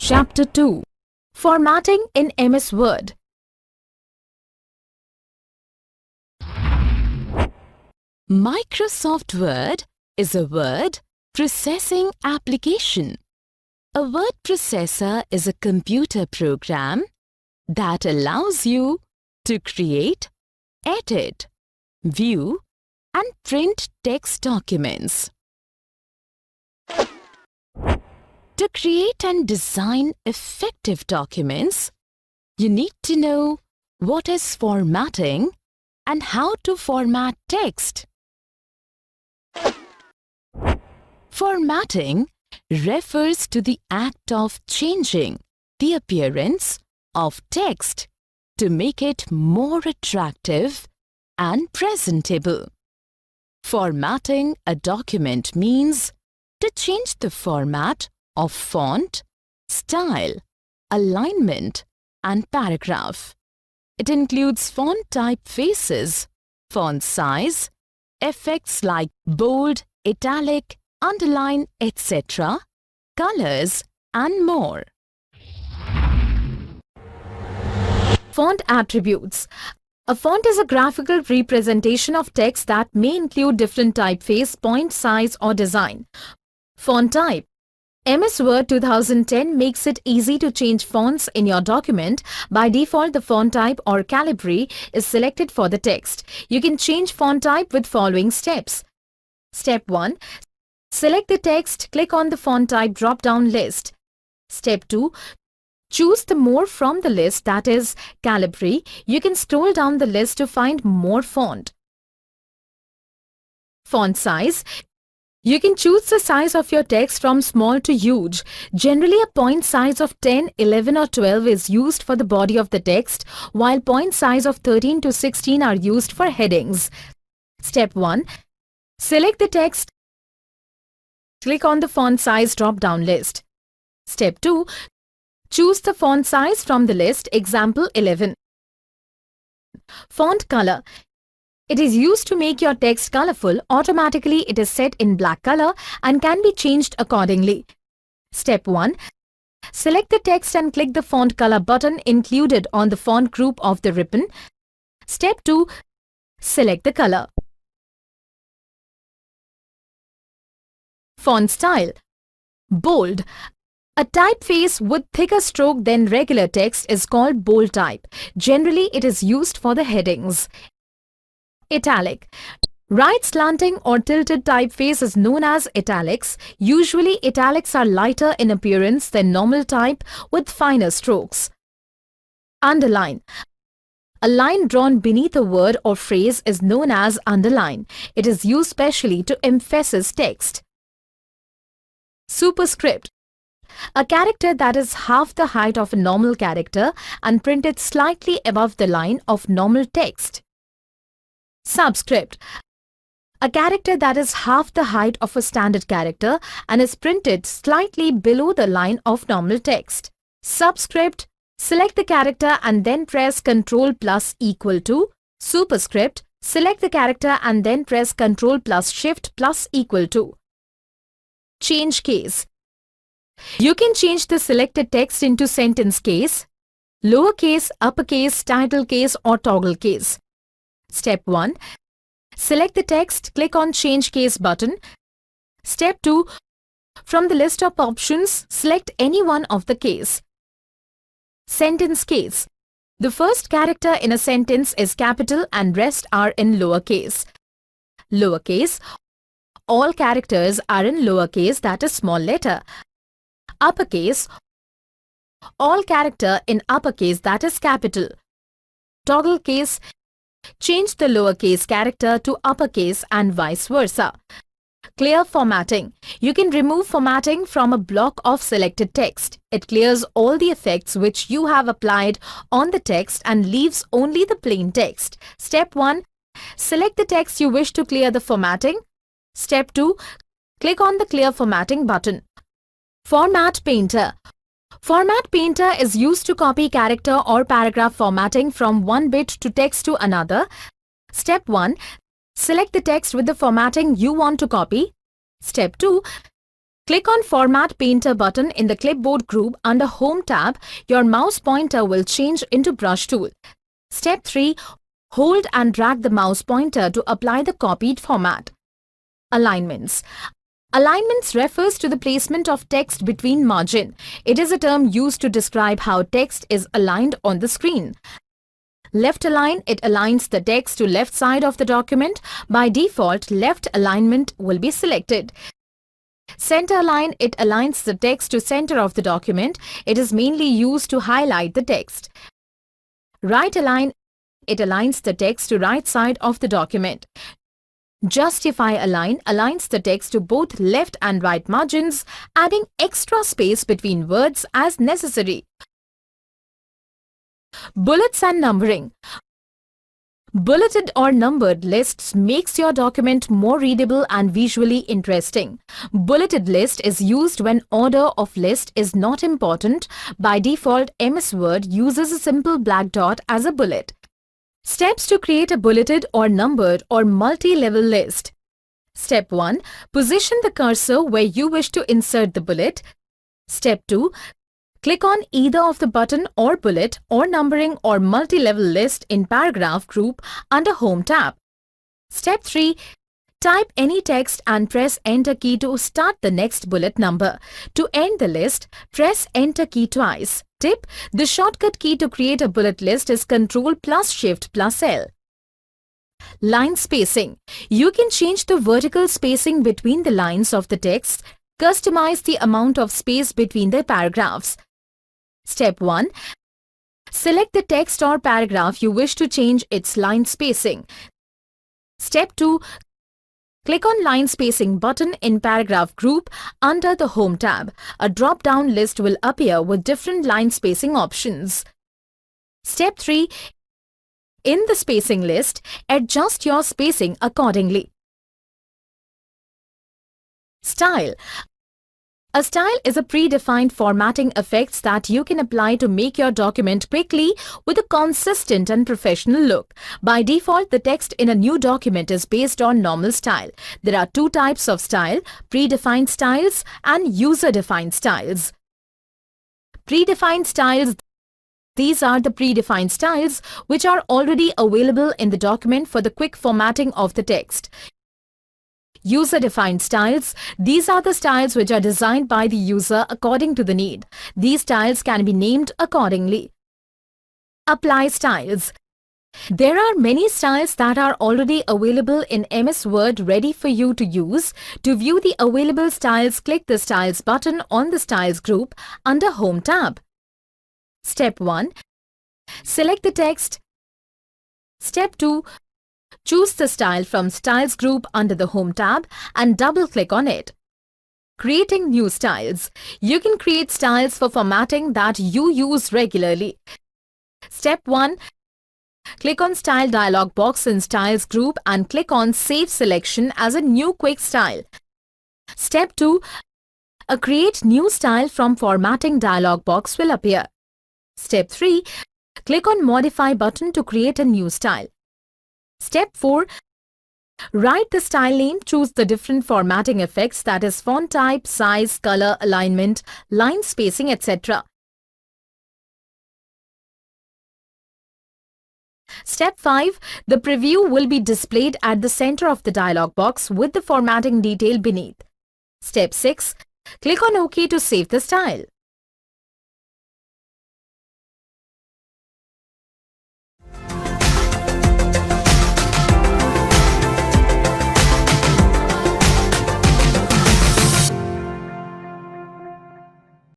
Chapter 2. Formatting in MS Word. Microsoft Word is a word processing application. A word processor is a computer program that allows you to create, edit, view, and print text documents. To create and design effective documents, you need to know what is formatting and how to format text. Formatting refers to the act of changing the appearance of text to make it more attractive and presentable. Formatting a document means to change the format of font, style, alignment, and paragraph. It includes font typefaces, font size, effects like bold, italic, underline, etc., colors, and more. Font attributes. A font is a graphical representation of text that may include different typeface, point size, or design. Font type. MS Word 2010 makes it easy to change fonts in your document. By default, the font type or calibri is selected for the text. You can change font type with following steps. Step 1. Select the text, click on the font type drop-down list. Step 2. Choose the More from the list, that is, Calibri. You can scroll down the list to find more font. Font size. You can choose the size of your text from small to huge. Generally, a point size of 10, 11 or 12 is used for the body of the text, while point size of 13 to 16 are used for headings. Step 1. Select the text. Click on the font size drop-down list. Step 2. Choose the font size from the list, example 11. Font color. It is used to make your text colorful. Automatically, it is set in black color and can be changed accordingly. Step 1. Select the text and click the font color button included on the font group of the ribbon. Step 2. Select the color. Font style. Bold. A typeface with thicker stroke than regular text is called bold type. Generally, it is used for the headings. Italic. Right slanting or tilted typeface is known as italics. Usually, italics are lighter in appearance than normal type with finer strokes. Underline. A line drawn beneath a word or phrase is known as underline. It is used specially to emphasize text. Superscript. A character that is half the height of a normal character and printed slightly above the line of normal text. Subscript. A character that is half the height of a standard character and is printed slightly below the line of normal text. Subscript. Select the character and then press Ctrl plus equal to. Superscript. Select the character and then press Ctrl plus Shift plus equal to. Change case. You can change the selected text into sentence case, lowercase, uppercase, title case, or toggle case. Step 1. Select the text, click on Change Case button. Step 2. From the list of options, select any one of the case. Sentence case. The first character in a sentence is capital and rest are in lowercase. Lowercase. All characters are in lowercase, that is small letter. Uppercase. All character in uppercase, that is capital. Toggle case. Change the lowercase character to uppercase and vice versa. Clear formatting. You can remove formatting from a block of selected text. It clears all the effects which you have applied on the text and leaves only the plain text. Step 1. Select the text you wish to clear the formatting. Step 2. Click on the Clear Formatting button. Format Painter. Format Painter is used to copy character or paragraph formatting from one bit to text to another. Step 1. Select the text with the formatting you want to copy. Step 2. Click on Format Painter button in the Clipboard group under Home tab. Your mouse pointer will change into Brush tool. Step 3. Hold and drag the mouse pointer to apply the copied format. Alignments. Alignments refers to the placement of text between margin. It is a term used to describe how text is aligned on the screen. Left align, it aligns the text to left side of the document. By default, left alignment will be selected. Center align, it aligns the text to center of the document. It is mainly used to highlight the text. Right align, it aligns the text to right side of the document. Justify align aligns the text to both left and right margins, adding extra space between words as necessary. Bullets and numbering. Bulleted or numbered lists makes your document more readable and visually interesting. Bulleted list is used when order of list is not important. By default, MS Word uses a simple black dot as a bullet. Steps to create a bulleted or numbered or multi-level list. Step 1. Position the cursor where you wish to insert the bullet. Step 2. Click on either of the button or bullet or numbering or multi-level list in paragraph group under Home tab. Step 3. Type any text and press Enter key to start the next bullet number. To end the list, press Enter key twice. Tip: the shortcut key to create a bullet list is Ctrl plus Shift plus L. Line spacing. You can change the vertical spacing between the lines of the text. Customize the amount of space between the paragraphs. Step 1. Select the text or paragraph you wish to change its line spacing. Step 2. Click on Line Spacing button in Paragraph group under the Home tab. A drop-down list will appear with different line spacing options. Step 3. In the spacing list, adjust your spacing accordingly. Style. A style is a predefined formatting effects that you can apply to make your document quickly with a consistent and professional look. By default, the text in a new document is based on normal style. There are two types of style: predefined styles and user-defined styles. Predefined styles. These are the predefined styles which are already available in the document for the quick formatting of the text. User-defined styles. These are the styles which are designed by the user according to the need. These styles can be named accordingly. Apply styles. There are many styles that are already available in MS Word ready for you to use. To view the available styles, click the Styles button on the Styles group under Home tab. Step 1. Select the text. Step 2. Choose the style from Styles group under the Home tab and double-click on it. Creating new styles. You can create styles for formatting that you use regularly. Step 1. Click on Style dialog box in Styles group and click on Save Selection as a new quick style. Step 2. A Create New Style from Formatting dialog box will appear. Step 3. Click on Modify button to create a new style. Step 4. Write the style name. Choose the different formatting effects, that is font type, size, color, alignment, line spacing, etc. Step 5. The preview will be displayed at the center of the dialog box with the formatting detail beneath. Step 6. Click on OK to save the style.